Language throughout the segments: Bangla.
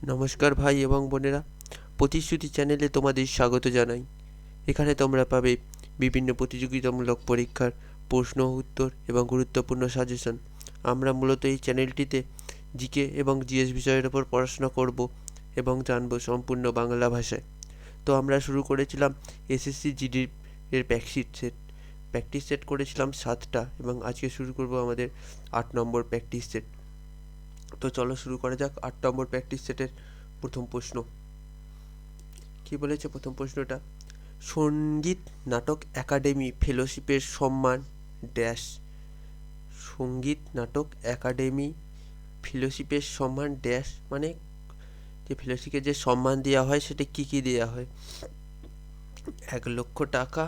নমস্কার ভাই এবং বোনেরা, প্রতিশ্রুতি চ্যানেলে তোমাদের স্বাগত জানাই। এখানে তোমরা পাবে বিভিন্ন প্রতিযোগিতামূলক পরীক্ষার প্রশ্ন উত্তর এবং গুরুত্বপূর্ণ সাজেশন। আমরা মূলত এই চ্যানেলটিতে জিকে এবং জিএস বিষয়ের ওপর পড়াশোনা করব এবং জানব সম্পূর্ণ বাংলা ভাষায়। তো আমরা শুরু করেছিলাম এসএসসি জিডি এর প্র্যাকটিস সেট করেছিলাম 7টা এবং আজকে শুরু করব আমাদের 8 নম্বর প্র্যাকটিস সেট। তো চলো শুরু করা যাক 8 নম্বর প্র্যাকটিস সেটের প্রথম প্রশ্ন। কি বলেছে প্রথম প্রশ্নটা? সঙ্গীত নাটক একাডেমি ফেলোশিপের সম্মান ড্যাশ। সঙ্গীত নাটক একাডেমি ফেলোশিপের সম্মান ড্যাশ মানে যে ফেলোশিপকে যে সম্মান দেওয়া হয় সেটা কি কি দেওয়া হয়? 1 লক্ষ টাকা,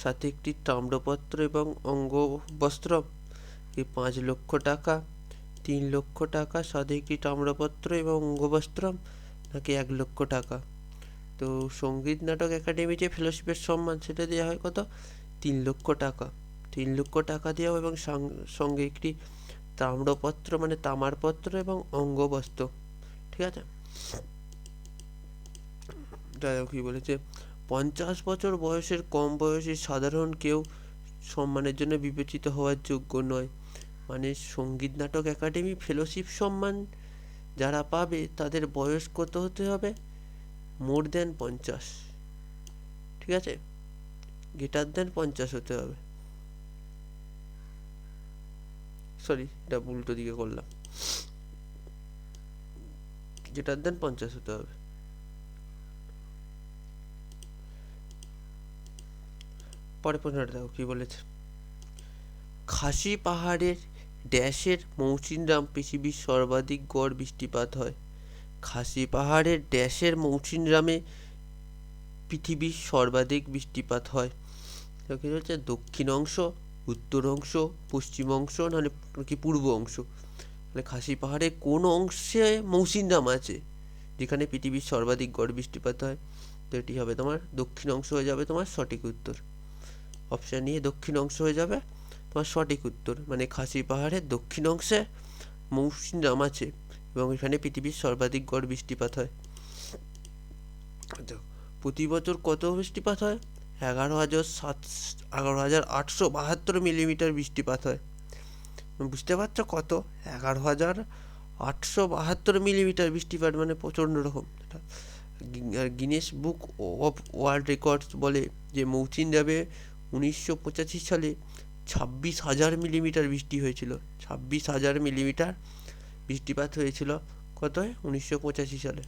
সাথে একটি তাম্রপত্র এবং অঙ্গবস্ত্রম, কি 5 লক্ষ টাকা, 3 লক্ষ টাকা, সাথে একটি তাম্রপত্র এবং অঙ্গবস্ত্রম, নাকি 1 লক্ষ টাকা? তো সঙ্গীত নাটক একাডেমি যে ফেলোশিপের সম্মান সেটা দেওয়া হয় কত? 3 লক্ষ টাকা। 3 লক্ষ টাকা দেওয়া হয় এবং সঙ্গে একটি তাম্রপত্র মানে তামার পত্র এবং অঙ্গবস্ত্র। ঠিক আছে, যাই কি বলেছে? 50 বছর বয়সের কম বয়সী সাধারণ কেউ সম্মানের জন্য বিবেচিত হওয়ার যোগ্য নয়। মানে সঙ্গীত নাটক একাডেমি ফেলোশিপ সম্মান যারা পাবে তাদের বয়স কত হতে হবে? মোর দেন 50। ঠিক আছে, গ্রেটার দেন 50 হতে হবে। সরি, এটা উল্টো দিকে করলাম, গ্রেটার দেন 50 হতে হবে। পরে প্রশ্নটা দেখো কি বলেছে। খাসি পাহাড়ের ড্যাশের মৌসিনরাম পৃথিবীর সর্বাধিক গড় বৃষ্টিপাত হয়। খাসি পাহাড়ের ড্যাশের মৌসিনরামে পৃথিবীর সর্বাধিক বৃষ্টিপাত হয়। তো কি হচ্ছে? দক্ষিণ অংশ, উত্তর অংশ, পশ্চিম অংশ, নাহলে কি পূর্ব অংশ? তাহলে খাসি পাহাড়ের কোন অংশে মৌসিনরাম আছে যেখানে পৃথিবীর সর্বাধিক গড় বৃষ্টিপাত হয়? তো এটি হবে তোমার দক্ষিণ অংশ হয়ে যাবে তোমার সঠিক উত্তর। অপশান নিয়ে দক্ষিণ অংশ হয়ে যাবে তোমার সঠিক উত্তর। মানে খাসি পাহাড়ের দক্ষিণ অংশে মৌসিনরাম আছে এবং এখানে পৃথিবীর সর্বাধিক গড় বৃষ্টিপাত হয়। প্রতি বছর কত বৃষ্টিপাত হয়? 11,872 মিলিমিটার বৃষ্টিপাত হয়। বুঝতে পারছো কত? 11,872 মিলিমিটার বৃষ্টিপাত মানে প্রচণ্ড রকম। আর Guinness book of world records বলে যে মৌসিনরামে 1985 সালে 26,000 মিলিমিটার বৃষ্টি হয়েছিল। 26,000 মিলিমিটার বৃষ্টিপাত হয়েছিল কত? 1985 সালে।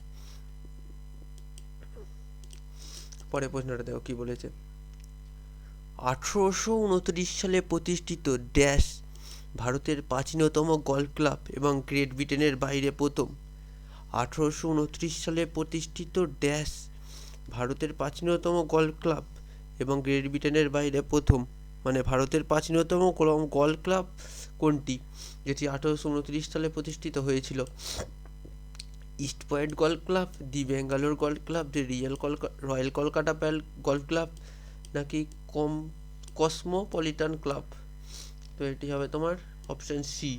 পরে প্রশ্নটা দেখো কি বলেছে। 1829 সালে প্রতিষ্ঠিত ড্যাশ ভারতের প্রাচীনতম গল্ফ ক্লাব এবং গ্রেট ব্রিটেনের বাইরে প্রথম। 1829 সালে প্রতিষ্ঠিত ড্যাশ ভারতের প্রাচীনতম গল্ফ ক্লাব এবং গ্রেট ব্রিটেনের বাইরে প্রথম। মানে ভারতের প্রাচীনতম গল্ফ ক্লাব কোনটি যেটি 1829 সালে প্রতিষ্ঠিত হয়েছিল? East Point Golf Club, the Bangalore Golf Club, the Royal Kolkata Golf Club, নাকি কসমোপলিটান ক্লাব? তো এটি হবে তোমার option C,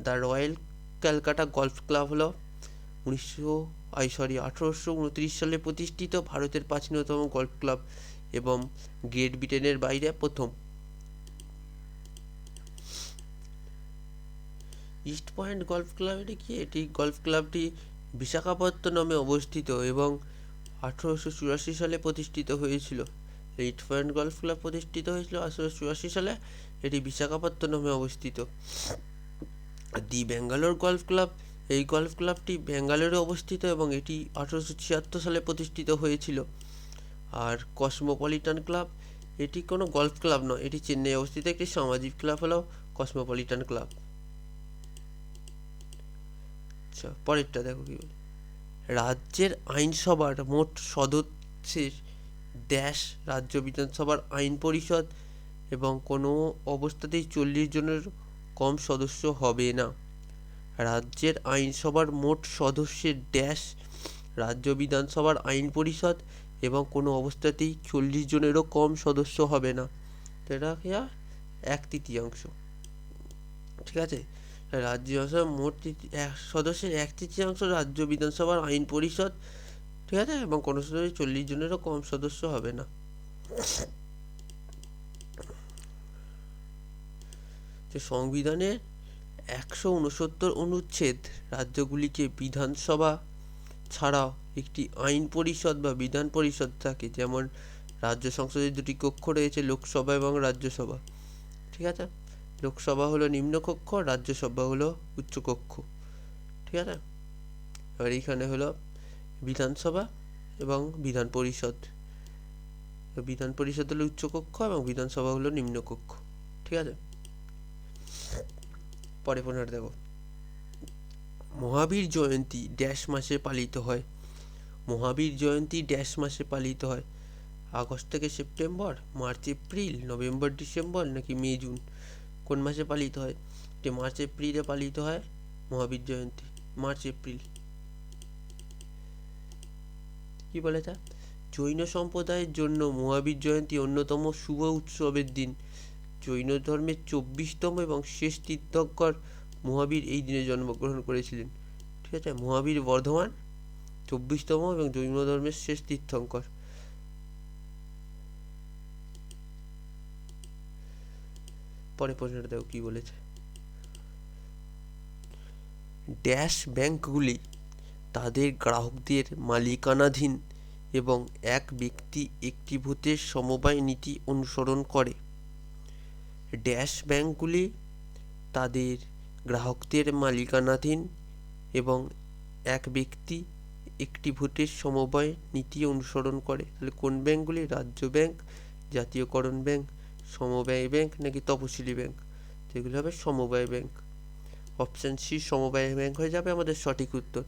the Royal Calcutta Golf Club হলো 1829 সালে প্রতিষ্ঠিত ভারতের প্রাচীনতম গল্ফ ক্লাব এবং গ্রেট ব্রিটেনের বাইরে প্রথম। ইস্ট পয়েন্ট গল্ফ ক্লাব এটি কি? এটি গল্ফ ক্লাবটি বিশাখাপত্তনমে অবস্থিত এবং 1884 সালে প্রতিষ্ঠিত হয়েছিল। ইস্ট পয়েন্ট গল্ফ ক্লাব প্রতিষ্ঠিত হয়েছিল 1884 সালে। এটি বিশাখাপত্তনমে অবস্থিত। দি ব্যাঙ্গালোর গল্ফ ক্লাব, এই গল্ফ ক্লাবটি ব্যাঙ্গালোরে অবস্থিত এবং এটি 1876 সালে প্রতিষ্ঠিত হয়েছিল। আর কসমোপলিটান ক্লাব, এটি কোনো গল্ফ ক্লাব নয়, এটি চেন্নাই অবস্থিত একটি সামাজিক ক্লাব হলো কসমোপলিটান ক্লাব। আচ্ছা, পরেরটা দেখো কি বলে। রাজ্যের আইনসভার মোট সদস্যের ড্যাশ রাজ্য বিধানসভার আইন পরিষদ এবং কোনো অবস্থাতেই 40 জনের কম সদস্য হবে না। রাজ্যের আইনসভার মোট সদস্যের ড্যাশ রাজ্য বিধানসভার আইন পরিষদ এবং কোনো অবস্থাতেই 40 জনেরও কম সদস্য হবে না। তো এটা 1/3। ঠিক আছে, রাজ্যসভার মোট সদস্যের 1/3 রাজ্য বিধানসভার আইন পরিষদ, ঠিক আছে, এবং কোনো সদস্য 40 জনেরও কম সদস্য হবে না। যে সংবিধানের 169 অনুচ্ছেদ রাজ্যগুলিকে বিধানসভা ছাড়াও একটি আইন পরিষদ বা বিধান পরিষদ থাকে, যেমন রাজ্য সংসদের দুটি কক্ষ রয়েছে, লোকসভা এবং রাজ্যসভা, ঠিক আছে। লোকসভা হলো নিম্নকক্ষ, রাজ্যসভা হলো উচ্চকক্ষ, ঠিক আছে। আর এখানে হলো বিধানসভা এবং বিধান পরিষদ। বিধান পরিষদ হলো উচ্চকক্ষ এবং বিধানসভা হলো নিম্নকক্ষ, ঠিক আছে। পরে পনেরো দেখো, মহাবীর জয়ন্তী ড্যাশ মাসে পালিত হয়। মহাবীর জয়ন্তী ড্যাশ মাসে পালিত হয়। আগস্ট থেকে September, March April, November December, নাকি মে জুন? কোন মাসে পালিত হয়? মার্চ এপ্রিলে পালিত হয় মহাবীর জয়ন্তী, মার্চ এপ্রিল। কি বলেছে? জৈন সম্প্রদায়ের জন্য মহাবীর জয়ন্তী অন্যতম শুভ উৎসবের দিন। জৈন ধর্মের 24তম এবং শেষ তীর্থঙ্কর মহাবীর এই দিনে জন্মগ্রহণ করেছিলেন, ঠিক আছে। মহাবীর বর্ধমান 24তম এবং জৈন ধর্মের শেষ তীর্থঙ্কর। পরে প্রশ্নটা দেখো কি বলেছে। ড্যাশ ব্যাংকগুলি তাদের গ্রাহকদের মালিকানাধীন এবং এক ব্যক্তি একটি ভোটের সমবায় নীতি অনুসরণ করে। ড্যাশ ব্যাংকগুলি তাদের গ্রাহকদের মালিকানাধীন এবং এক ব্যক্তি একটি ভোটের সমবায় নীতি অনুসরণ করে। তাহলে কোন ব্যাংকগুলি? রাজ্য ব্যাংক, জাতীয়করণ ব্যাংক, সমবায় ব্যাংক, নাকি তপশিলি ব্যাংক? যেগুলো হবে সমবায় ব্যাংক। অপশান সি সমবায় ব্যাংক হয়ে যাবে আমাদের সঠিক উত্তর।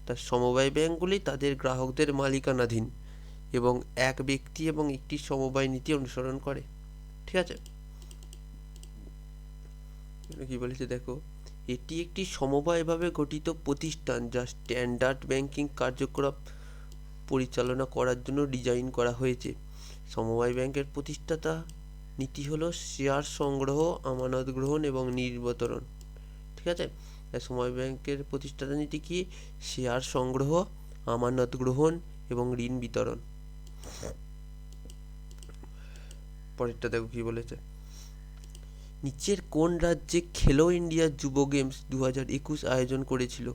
তার সমবায় ব্যাংকগুলি তাদের গ্রাহকদের মালিকানাধীন এবং এক ব্যক্তি এবং একটি সমবায় নীতি অনুসরণ করে, ঠিক আছে। কি বলেছে দেখো, এটি একটি সমবায়ভাবে গঠিত প্রতিষ্ঠান যা স্ট্যান্ডার্ড ব্যাংকিং কার্যকলাপ পরিচালনা করার জন্য ডিজাইন করা হয়েছে। সমবায় ব্যাংকের প্রতিষ্ঠাতা নীতি হলো শেয়ার সংগ্রহ, আমানত গ্রহণ এবং নির্বতরণ, ঠিক আছে। সমবায় ব্যাংকের প্রতিষ্ঠাতা নীতি কি? শেয়ার সংগ্রহ, আমানত গ্রহণ এবং ঋণ বিতরণ। পরেরটা দেখো কি বলেছে। নিচের কোন রাজ্যে খেলো ইন্ডিয়া যুব গেমস 2021 আয়োজন করেছিল?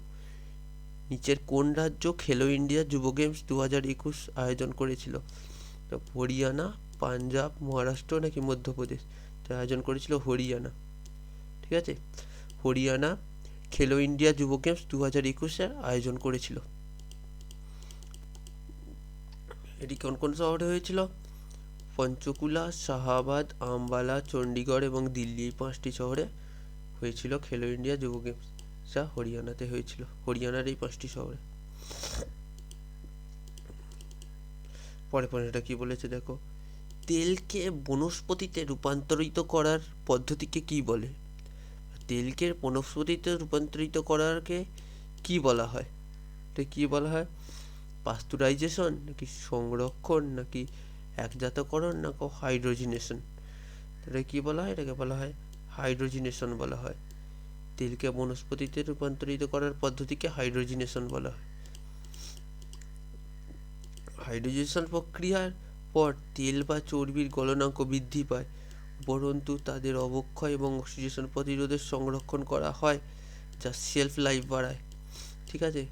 নিচের কোন রাজ্য খেলো ইন্ডিয়া যুব গেমস 2021 আয়োজন করেছিল? হরিয়ানা, পাঞ্জাব, মহারাষ্ট্র, নাকি মধ্যপ্রদেশ? আয়োজন করেছিল হরিয়ানা, ঠিক আছে। হরিয়ানা খেলো ইন্ডিয়া যুব গেমস 2021 আয়োজন করেছিল। এটি কোন কোন শহরে হয়েছিল? পঞ্চকুলা, শাহাবাদ, আম্বালা, চণ্ডীগড় এবং দিল্লি, এই 5টি শহরে হয়েছিল খেলো ইন্ডিয়া যুব গেমস, যা হরিয়ানাতে হয়েছিল, হরিয়ানার এই 5টি শহরে। পরেরটা কি বলেছে দেখো, তেলকে বনস্পতিতে রূপান্তরিত করার পদ্ধতিকে কি বলে? তেলকে বনস্পতিতে রূপান্তরিত করারকে কি বলা হয়? এটা কি বলা হয়? পাস্তুরাইজেশন, নাকি সংরক্ষণ, নাকি একজাতকরণ, নাকি হাইড্রোজিনেশন? এটা কি বলা হয়? এটাকে বলা হয় হাইড্রোজিনেশন বলা হয়। তেলকে বনস্পতিতে রূপান্তরিত করার পদ্ধতিকে হাইড্রোজিনেশন বলা হয়। হাইড্রোজেনেশন প্রক্রিয়ার পর তেল বা চর্বির গলনাঙ্ক বৃদ্ধি পায়, উপরন্তু তাদের অবক্ষয় এবং অক্সিডেশন প্রতিরোধের সংরক্ষণ করা হয়, যা শেলফ লাইফ বাড়ায়, ঠিক আছে।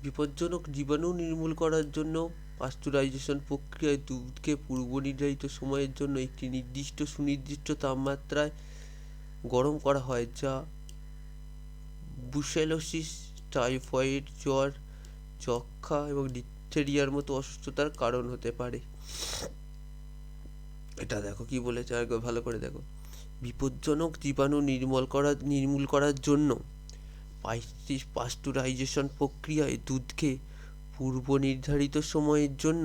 বিপজ্জনক জীবাণু নির্মূল করার জন্য পাস্তুরাইজেশন প্রক্রিয়ায় দুধকে পূর্ব নির্ধারিত সময়ের জন্য একটি সুনির্দিষ্ট তাপমাত্রায় গরম করা হয়, যা ব্রুসেলোসিস, টাইফয়েড জ্বর, যক্ষা এবং ডিপথেরিয়ার মতো অসুস্থতার কারণ হতে পারে। এটা দেখো কি বলেছে, আর ভালো করে দেখো। বিপজ্জনক জীবাণু নির্মূল করার জন্য পাস্তুরাইজেশন প্রক্রিয়ায় দুধকে পূর্ব নির্ধারিত সময়ের জন্য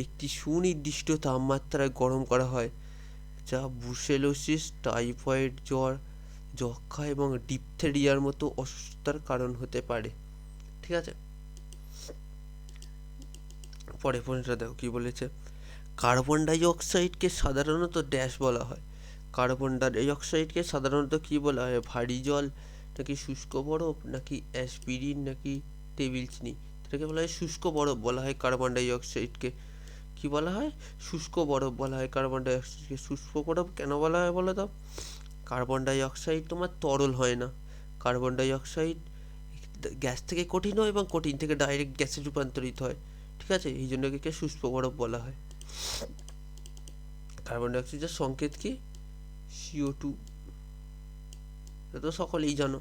একটি সুনির্দিষ্ট তাপমাত্রায় গরম করা হয়, যা ব্রুসেলোসিস, টাইফয়েড জ্বর, যক্ষা এবং ডিপথেরিয়ার মতো অসুস্থতার কারণ হতে পারে, ঠিক আছে। পরেরটা দেখো কি বলেছে। কার্বন ডাই অক্সাইডকে সাধারণত ড্যাশ বলা হয়। কার্বন ডাই অক্সাইডকে সাধারণত কি বলা হয়? ভারী জল, নাকি শুষ্ক বরফ, নাকি অ্যাসপিরিন, নাকি টেবিল চিনি? এটাকে বলা হয় শুষ্ক বরফ বলা হয় কার্বন ডাই অক্সাইডকে। কি বলা হয়? শুষ্ক বরফ বলা হয় কার্বন ডাই অক্সাইডকে। শুষ্ক বরফ কেন বলা হয় বলো তো? কার্বন ডাই অক্সাইড তোমার তরল হয় না। কার্বন ডাই অক্সাইড গ্যাস থেকে কঠিন হয় এবং কঠিন থেকে ডাইরেক্ট গ্যাসে রূপান্তরিত হয়। ঠিক আছে, এই জন্য একে শুষ্ক বরফ বলা হয়। কার্বন ডাই অক্সাইডের সংকেত কি? CO2। এটা তো সকলেই জানো।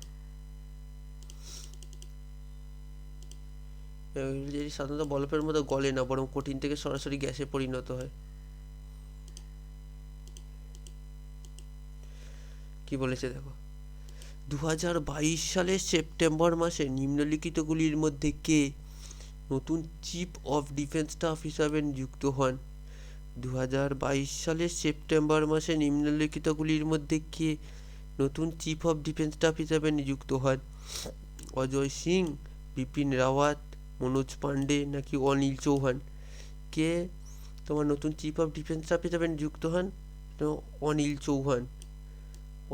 যেটি সাধারণত বরফের মতো গলে না, বরং কঠিন থেকে সরাসরি গ্যাসে পরিণত হয়। কি বলেছে দেখো, 2022 সালের সেপ্টেম্বর মাসে নিম্নলিখিতগুলির মধ্যে কে নতুন চিফ অফ ডিফেন্স স্টাফ হিসাবে নিযুক্ত হন? 2022 সালের সেপ্টেম্বর মাসে নিম্নলিখিতগুলির মধ্যে কে নতুন চিফ অফ ডিফেন্স স্টাফ হিসাবে নিযুক্ত হন? অজয় সিং, বিপিন রাওয়াত, মনোজ পান্ডে, নাকি অনিল চৌহান? কে তোমার নতুন চিফ অফ ডিফেন্স স্টাফ হিসাবে নিযুক্ত হন? অনিল চৌহান।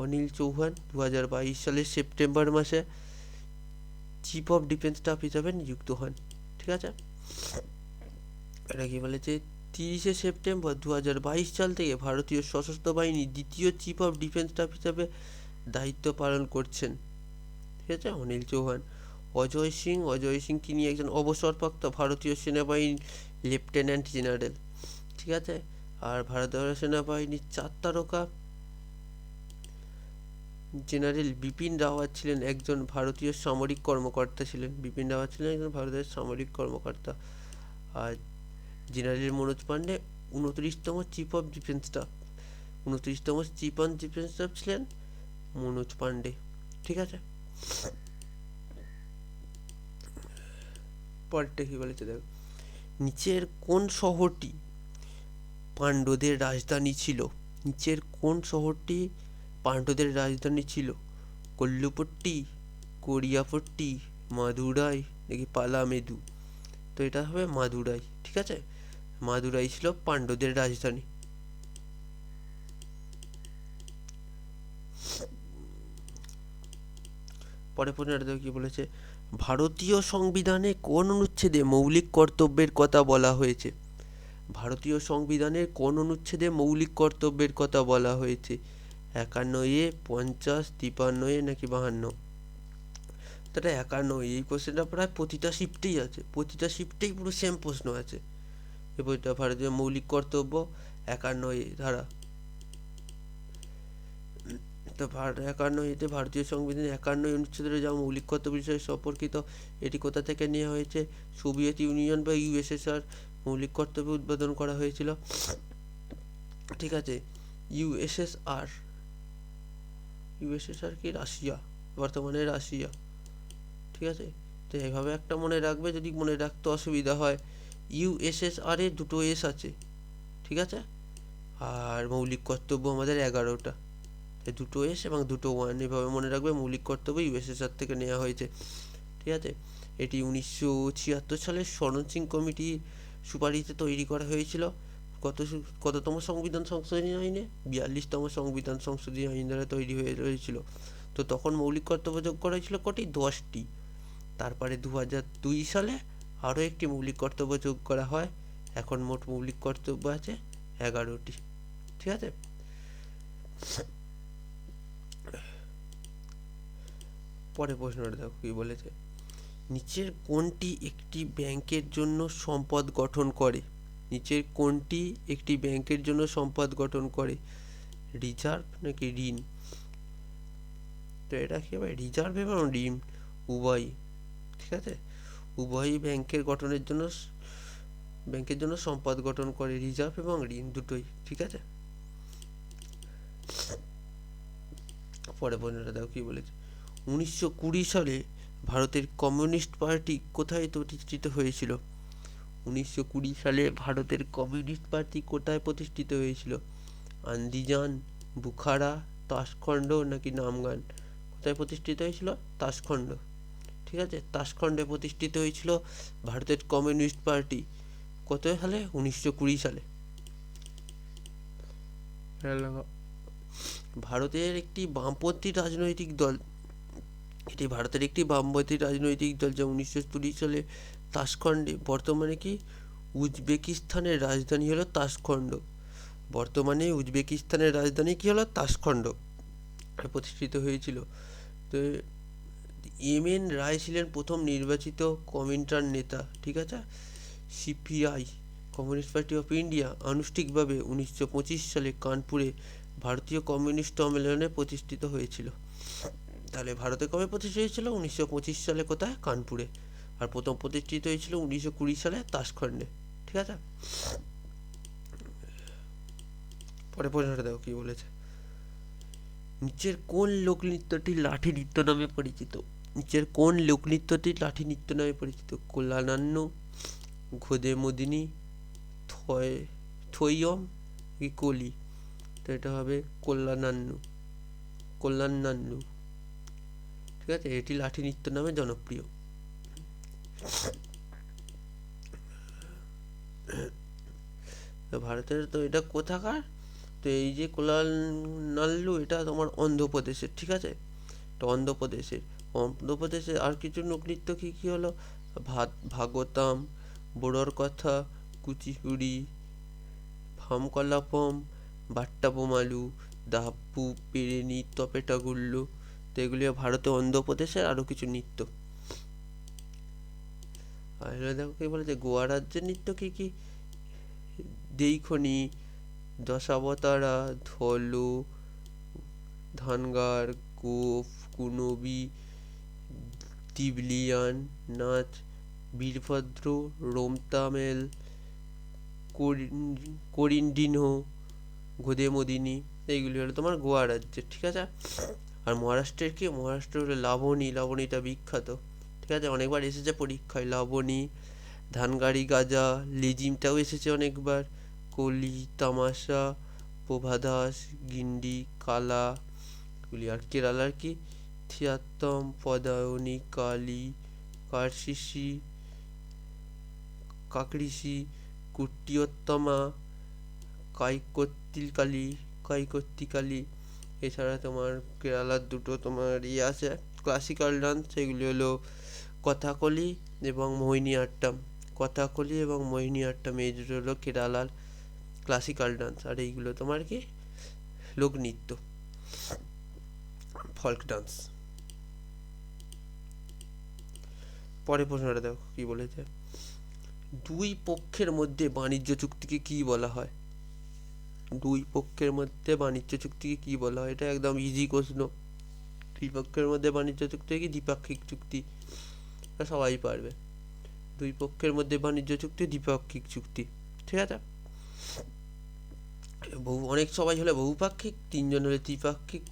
অনিল চৌহান 2022 সালের সেপ্টেম্বর মাসে চিফ অফ ডিফেন্স স্টাফ হিসাবে নিযুক্ত হন। ঠিক আছে, এটা কি বলেছে? 30শে সেপ্টেম্বর 2022 সাল থেকে ভারতীয় সশস্ত্র বাহিনীর দ্বিতীয় চিফ অফ ডিফেন্স স্টাফ হিসাবে দায়িত্ব পালন করছেন। ঠিক আছে, অনিল চৌহান। অজয় সিং তিনি একজন অবসরপ্রাপ্ত ভারতীয় সেনাবাহিনীর লেফটেন্যান্ট জেনারেল। ঠিক আছে, আর ভারতীয় সেনাবাহিনীর 4 তারকা জেনারেল বিপিন রাওয়াত ছিলেন একজন ভারতীয় সামরিক কর্মকর্তা ছিলেন। বিপিন রাওয়াত ছিলেন একজন ভারতের সামরিক কর্মকর্তা। আর জেনারেল মনোজ পান্ডে 29তম চিফ অফ ডিফেন্স স্টাফ। 29তম চিফ অফ ডিফেন্স স্টাফ ছিলেন মনোজ পান্ডে। ঠিক আছে, পরেরটা কি বলেছে দেখো, নিচের কোন শহরটি পাণ্ড্যদের রাজধানী ছিল? নিচের কোন শহরটি পাণ্ড্যদের রাজধানী ছিল? কল্লুপট্টি, কোরিয়াপট্টি, মাদুরাই, নাকি পালামেদু? তো এটা হবে মাদুরাই। ঠিক আছে, মাদুরাই ছিল পাণ্ড্যদের রাজধানী। পরে প্রশ্নটা কি বলেছে, ভারতীয় সংবিধানে কোন অনুচ্ছেদে মৌলিক কর্তব্যের কথা বলা হয়েছে? ভারতীয় সংবিধানের কোন অনুচ্ছেদে মৌলিক কর্তব্যের কথা বলা হয়েছে? 51, 50, 53 নাকি 52? এটা 51। এই কোশ্চেনটা প্রায় প্রতিটা শিফটেই আছে, প্রতিটা শিফটেই পুরো সেম প্রশ্ন আছে। এই বইটা ভারতীয় মৌলিক কর্তব্য 51 ধারা। তো 51 ভারতীয় সংবিধানের 51 অনুচ্ছেদের যা মৌলিক কর্তব্য বিষয়ে সম্পর্কিত। এটি কোথা থেকে নেওয়া হয়েছে? সোভিয়েত ইউনিয়ন বা USSR মৌলিক কর্তব্য উদ্বোধন করা হয়েছিল। ঠিক আছে, USSR কি? রাশিয়া, বর্তমানে রাশিয়া। ঠিক আছে, তো এইভাবে একটা মনে রাখবে, যদি মনে রাখতে অসুবিধা হয়। USSR এ দুটো এস আছে। ঠিক আছে, আর মৌলিক কর্তব্য আমাদের 11টা, দুটো এস এবং দুটো ওয়ান। এভাবে মনে রাখবে, মৌলিক কর্তব্য USSR থেকে নেওয়া হয়েছে। ঠিক আছে, এটি 1976 সালের শরণ সিং কমিটি সুপারিশে তৈরি করা হয়েছিল। কততম সংবিধান সংশোধনী আইনে? 42তম সংবিধান সংশোধনী আইন দ্বারা তৈরি হয়েছিল। তো তখন মৌলিক কর্তব্য যোগ করা হয়েছিল কটি? 10টি। তারপরে 2002 সালে আরও একটি মৌলিক কর্তব্য যোগ করা হয়। এখন মোট মৌলিক কর্তব্য আছে 11টি। ঠিক আছে, পরে প্রশ্নটা দেখো কি বলেছে, নিচের কোনটি একটি ব্যাংকের জন্য সম্পদ গঠন করে? নিচের কোনটি একটি ব্যাংকের জন্য সম্পদ গঠন করে? রিজার্ভ নাকি ঋণ? তো এটা কি হবে? রিজার্ভ এবং ঋণ উভয়ই। ঠিক আছে, উভয়ই ব্যাংকের জন্য সম্পদ গঠন করে, রিজার্ভ এবং ঋণ দুটোই। ঠিক আছে, পরে প্রশ্নটা দেখো কি বলেছে, 1920 সালে ভারতের কমিউনিস্ট পার্টি কোথায় প্রতিষ্ঠিত হয়েছিল? 1920 সালে ভারতের কমিউনিস্ট পার্টি কোথায় প্রতিষ্ঠিত হয়েছিল? আন্দিজান, বুখারা, তাশখণ্ড নাকি নামগান? কোথায় প্রতিষ্ঠিত হয়েছিল? তাশখণ্ড। ঠিক আছে, তাশখণ্ডে প্রতিষ্ঠিত হয়েছিল ভারতের কমিউনিস্ট পার্টি। কত সালে? 1920 সালে। ভারতের একটি বামপন্থী রাজনৈতিক দল এটি ভারতের একটি বামপন্থী রাজনৈতিক দল যা 1920 সালে তাশখণ্ডে, বর্তমানে কি উজবেকিস্তানের রাজধানী হলো তাশখণ্ড, বর্তমানে উজবেকিস্তানের রাজধানী কি হলো তাশখণ্ড, প্রতিষ্ঠিত হয়েছিল। তো এম.এন. রায় ছিলেন প্রথম নির্বাচিত কমিন্টার্ন নেতা, ঠিক আছে। CPI, communist party of India, আনুষ্ঠানিকভাবে 1925 সালে কানপুরে ভারতীয় কমিউনিস্ট সম্মেলনে প্রতিষ্ঠিত হয়েছিল। তাহলে ভারতে কবে প্রতিষ্ঠিত হয়েছিল? 1925 সালে। কোথায়? কানপুরে। আর প্রথম প্রতিষ্ঠিত হয়েছিল 1920 সালে তাশখণ্ডে, ঠিক আছে। পরে প্রশ্নটা দেখো কি বলেছে। নিচের কোন লোকনৃত্যটি লাঠি নৃত্য নামে পরিচিত? নিচের কোন লোকনৃত্যটি লাঠি নৃত্য নামে পরিচিত? কল্যাণান্য, ঘোদেমোদিনী, থৈয়ম কি কলি? তো এটা হবে কল্যাণান্য, ঠিক আছে। এটি লাঠি নৃত্য নামে জনপ্রিয়। ভারতের তো এটা কোথাকার? তো এই যে কল্যাণাল্লু, এটা তোমার অন্ধ্রপ্রদেশের, ঠিক আছে। তো অন্ধ্রপ্রদেশের আর কিছু লোকনৃত্য কী কী হলো? ভাগবতাম, বোড়র কথা, কুচিপুড়ি, ভামকলাপম, বাট্টাবোমালু, দাপ্পু, পেরেনি, তপেটাগুল্লু। তো এগুলি ভারতের অন্ধ্রপ্রদেশের আরও কিছু নৃত্য। আর দেখো কি বলেছে, গোয়া রাজ্যের নৃত্য কী কী? দেইখনি, দশাবতারা, ধলো, ধানগার, গোফ, কুনবি, তিবলিয়ান নাচ, বীরভদ্র, রোমতামেল, করিন্ডিনহো, ঘোদেমোদিনী। এইগুলি হলো তোমার গোয়া রাজ্যের, ঠিক আছে। আর মহারাষ্ট্রের কি? মহারাষ্ট্র হলো লাবণী, লাবণীটা বিখ্যাত, ঠিক আছে। অনেকবার এসেছে পরীক্ষায় লাবণী। ধানগাড়ি গাজা, লেজিমটাও এসেছে অনেকবার। কলি, তামাশা, প্রভাদাস, গিন্ডি, কালা এগুলি। আর কেরালার কি? থিয়াত্তম, পদায়নী, কালী, কার্শিসি, কাকরিসি, কুট্টিয়োত্তমা, কাইকত্তিকালি। এছাড়া তোমার কেরালার দুটো তোমার আছে ক্লাসিক্যাল ডান্স, সেগুলি হলো কথাকলি এবং মোহিনীআট্টম। এই দুটো হলো কেরালার ক্লাসিক্যাল ডান্স। আর এইগুলো তোমার কি? লোকনৃত্য, ফল্ক ডান্স। পরে প্রশ্নটা দেখো কি বলেছে। দুই পক্ষের মধ্যে বাণিজ্য চুক্তিকে কি বলা হয়? দুই পক্ষের মধ্যে বাণিজ্য চুক্তিকে কি বলা হয়? এটা একদম ইজি প্রশ্ন। দুই পক্ষের মধ্যে বাণিজ্য চুক্তি কি? দ্বিপাক্ষিক চুক্তি, সবাই পারবে। দুই পক্ষের মধ্যে বাণিজ্য চুক্তি দ্বিপাক্ষিক চুক্তি, ঠিক আছে। অনেক সবাই হলে বহুপাক্ষিক, তিনজন হলে ত্রিপাক্ষিক,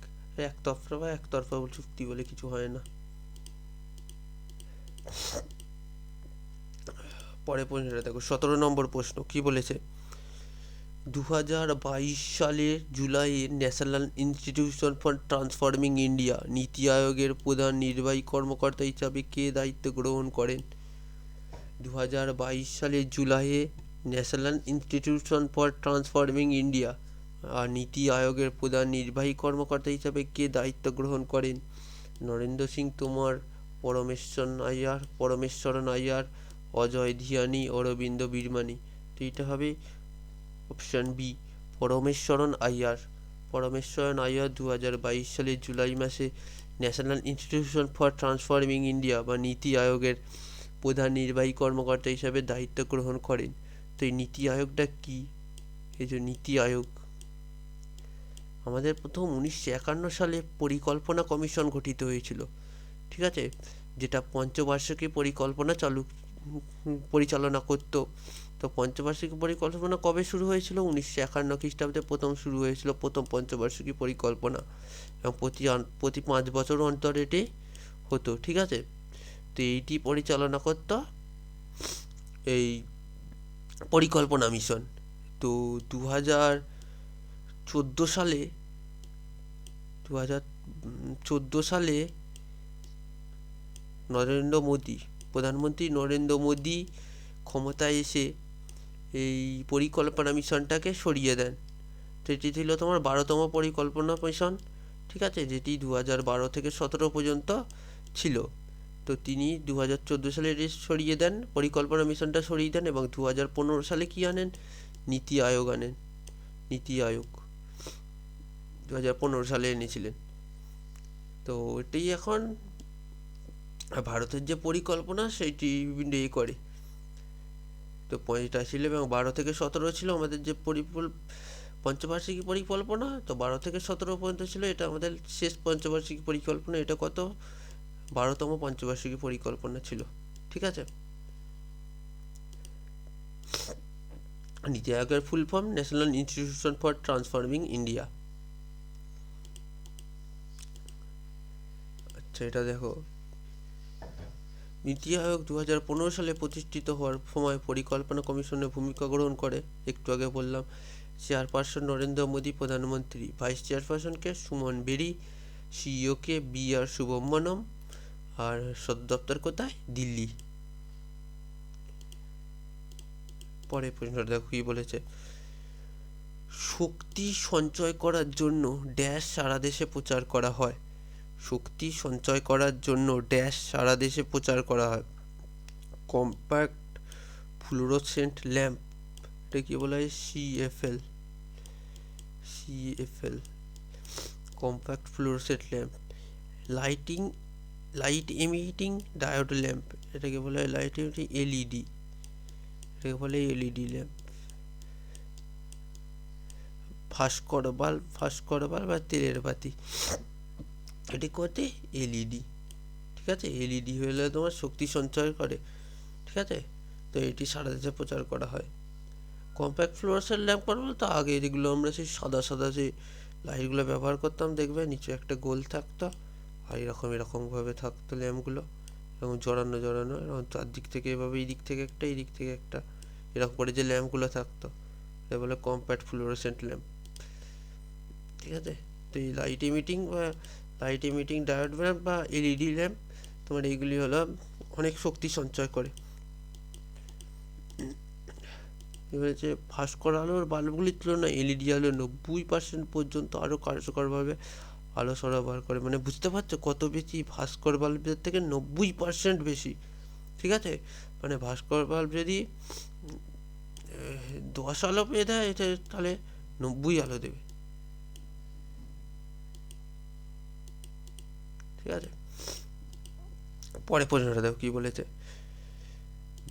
একতরফা চুক্তি বলে কিছু হয় না। পরে প্রশ্নটা দেখো, 17 নম্বর প্রশ্ন কি বলেছে। 2022 সালের জুলাইয়ে national institution for transforming India নীতি আয়োগের প্রধান নির্বাহী কর্মকর্তা হিসাবে কে দায়িত্ব গ্রহণ করেন? 2022 সালের জুলাইয়ে national institution for transforming India আর নীতি আয়োগের প্রধান নির্বাহী কর্মকর্তা হিসাবে কে দায়িত্ব গ্রহণ করেন? নরেন্দ্র সিং তোমর, পরমেশ্বরন আয়ার, অজয় ধিয়ানি, অরবিন্দ বিরমানি। তো এটা হবে অপশান বি, পরমেশ্বরন আয়ার। 2022 সালের জুলাই মাসে national institution for transforming India বা নীতি আয়োগের প্রধান নির্বাহী কর্মকর্তা হিসাবে দায়িত্ব গ্রহণ করেন। তো এই নীতি আয়োগটা কি? এই যে নীতি আয়োগ, আমাদের প্রথম 1951 সালে পরিকল্পনা কমিশন গঠিত হয়েছিল, ঠিক আছে, যেটা পঞ্চবার্ষিকী পরিচালনা করতো। তো পঞ্চবার্ষিকী পরিকল্পনা কবে শুরু হয়েছিল? 1951 খ্রিস্টাব্দে প্রথম শুরু হয়েছিল প্রথম পঞ্চবার্ষিকী পরিকল্পনা, এবং প্রতি 5 বছর অন্তর এটি হতো, ঠিক আছে। তো এইটি পরিচালনা করত এই পরিকল্পনা মিশন। তো 2014 সালে প্রধানমন্ত্রী নরেন্দ্র মোদী ক্ষমতায় এসে এই পরিকল্পনা মিশনটাকে সরিয়ে দেন। তো এটি ছিল তোমার 12তম পরিকল্পনা মিশন, ঠিক আছে, যেটি 2012 থেকে 17 পর্যন্ত ছিল। তো তিনি 2014 সালে সরিয়ে দেন, পরিকল্পনা মিশনটা সরিয়ে দেন এবং 2015 সালে কি আনেন, নীতি আয়োগ আনেন। নীতি আয়োগ 2015 সালে এনেছিলেন। তো এটাই এখন ভারতের যে পরিকল্পনা সেইটি বিভিন্ন করে। তো 85 ছিল এবং 12 থেকে 17 ছিল আমাদের যে পঞ্চবার্ষিকী পরিকল্পনা। তো 12 থেকে 17 পর্যন্ত ছিল, এটা আমাদের শেষ পঞ্চবার্ষিকী পরিকল্পনা। এটা কত, 12তম পঞ্চবার্ষিকী পরিকল্পনা ছিল। ঠিক আছে। নীতি আয়োগের full form national institution for transforming India. আচ্ছা, এটা দেখো, নীতি আয়োগ 2015 সালে প্রতিষ্ঠিত হওয়ার সময় পরিকল্পনা কমিশনে ভূমিকা গ্রহণ করে। একটু আগে বললাম, চেয়ারপারসন নরেন্দ্র মোদী প্রধানমন্ত্রী, ভাইস চেয়ারপারসনকে সুমন বেরি, সিইওকে বি.আর. সুব্রহ্মণ্যম, আর সদর দপ্তর কোথায়, দিল্লি। পরে প্রশ্নটা দেখো কি বলেছে, শক্তি সঞ্চয় করার জন্য ড্যাশ সারা দেশে প্রচার করা হয়। শক্তি সঞ্চয় করার জন্য ড্যাশ সারা দেশে প্রচার করা হয়। কম্প্যাক্ট ফ্লুরোসেন্ট ল্যাম্প, এটা কি বলা হয়, CFL. Compact fluorescent lamp. Light emitting diode lamp, এটাকে বলা হয় লাইট এমিটিং এলইডি, এটাকে বলে এলইডি ল্যাম্প। ভাস্কর বাল্ব বা তেলের বাতি, এটি করতে এলইডি। ঠিক আছে, এলইডি হলে তোমার শক্তি সঞ্চয় করে। ঠিক আছে, তো এটি সারা দেশে প্রচার করা হয়। কম্প্যাক্ট ফ্লুরোসেন্ট ল্যাম্প করা বলতে আগে যেগুলো আমরা সেই সাদা সাদা যে লাইটগুলো ব্যবহার করতাম, দেখবে নিচে একটা গোল থাকতো আর এরকমভাবে থাকতো ল্যাম্পগুলো, এবং জড়ানো এরকম চারদিক থেকে এভাবে, এই দিক থেকে একটা, এই দিক থেকে একটা, এরকম করে যে ল্যাম্পগুলো থাকতো, এটা বলে কম্প্যাক্ট ফ্লুরোসেন্ট ল্যাম্প। ঠিক আছে, তো এই লাইট এমিটিং ডায়োড ল্যাম্প বা এলইডি ল্যাম্প তোমার এইগুলি হলো অনেক শক্তি সঞ্চয় করে। এবার যে ভাস্কর আলোর বাল্বগুলির তুলনায় এলইডি আলো 90% পর্যন্ত আরও কার্যকরভাবে আলো সরবরাহ করে। মানে বুঝতে পারছো কত বেশি, ভাস্কর বাল্বের থেকে 90% বেশি। ঠিক আছে, মানে ভাস্কর বাল্ব যদি 10 আলো পেয়ে দেয়, এটা তাহলে 90 আলো দেবে। ঠিক আছে, পরে প্রশ্নটা দেখো কি বলেছে,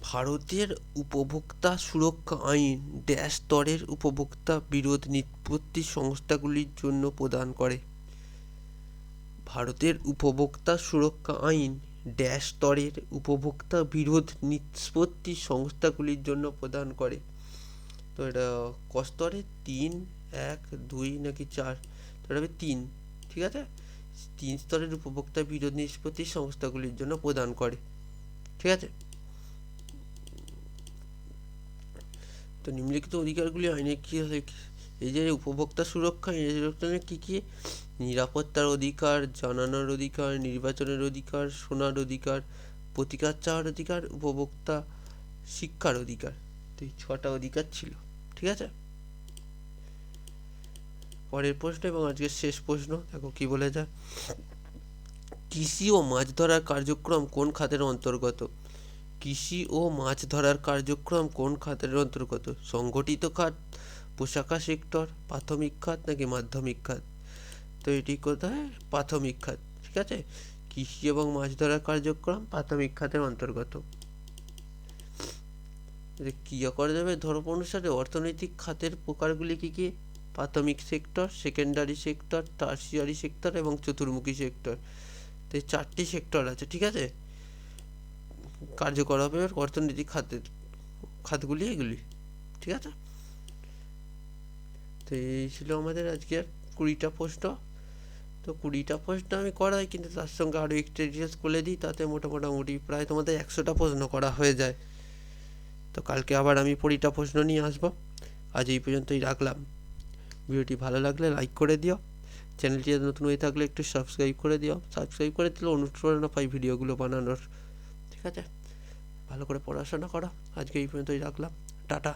ভারতের উপভোক্তা সুরক্ষা আইন ড্যাশ স্তরের উপভোক্তা বিরোধ নিষ্পত্তি সংস্থাগুলির জন্য প্রদান করে। ভারতের উপভোক্তা সুরক্ষা আইন ড্যাশ স্তরের উপভোক্তা বিরোধ নিষ্পত্তি সংস্থাগুলির জন্য প্রদান করে। তো এটা ক স্তরে, 3, 1, 2 নাকি 4? তো এটা হবে 3। ঠিক আছে, 3 স্তরের উপভোক্তা বিরোধ নিষ্পত্তি সংস্থাগুলির জন্য প্রদান করে। ঠিক আছে, তো নিম্নলিখিত অধিকারগুলি আইনে কি, এই যে উপভোক্তা সুরক্ষা, কি কি, নিরাপত্তার অধিকার, জানানোর অধিকার, নির্বাচনের অধিকার, শোনার অধিকার, প্রতিকার চাওয়ার অধিকার, উপভোক্তা শিক্ষার অধিকার। তো এই 6টা অধিকার ছিল। ঠিক আছে, পরের প্রশ্ন এবং আজকের শেষ প্রশ্ন দেখো কি বলে যায়, কৃষি ও মাছ ধরার কার্যক্রম কোন খাতের অন্তর্গত? কৃষি ও মাছ ধরার কার্যক্রম কোন খাতের অন্তর্গত? সংগঠিত খাত, পোশাকা সেক্টর, প্রাথমিক খাত নাকি মাধ্যমিক খাত? তো এটি কোথায়, প্রাথমিক খাত। ঠিক আছে, কৃষি এবং মাছ ধরার কার্যক্রম প্রাথমিক খাতের অন্তর্গত। কি করা যাবে, ধর্ম অনুসারে অর্থনৈতিক খাতের প্রকারগুলি কি কি, প্রাথমিক sector, secondary sector, tertiary sector এবং চতুর্মুখী সেক্টর। তো এই 4টি সেক্টর আছে। ঠিক আছে, কার্যকর হবে অর্থনৈতিক খাতগুলি এগুলি। ঠিক আছে, তো এই ছিল আমাদের আজকের 20টা প্রশ্ন। তো 20টা প্রশ্ন আমি করাই, কিন্তু তার সঙ্গে আরও এক্সট্রা ডিটেলস করে দিই, তাতে মোটামুটি প্রায় তোমাদের 100টা প্রশ্ন করা হয়ে যায়। তো কালকে আবার আমি 20টা প্রশ্ন নিয়ে আসবো। আজ এই পর্যন্তই রাখলাম। ভিডিওটি ভালো লাগলে লাইক করে দিও, চ্যানেলটি নতুন হয়ে থাকলে একটু সাবস্ক্রাইব করে দিও। সাবস্ক্রাইব করে দিলে অনুপ্রেরণা পাই ভিডিওগুলো বানানোর। ঠিক আছে, ভালো করে পড়াশোনা করো। আজকে এই পর্যন্তই রাখলাম, টাটা।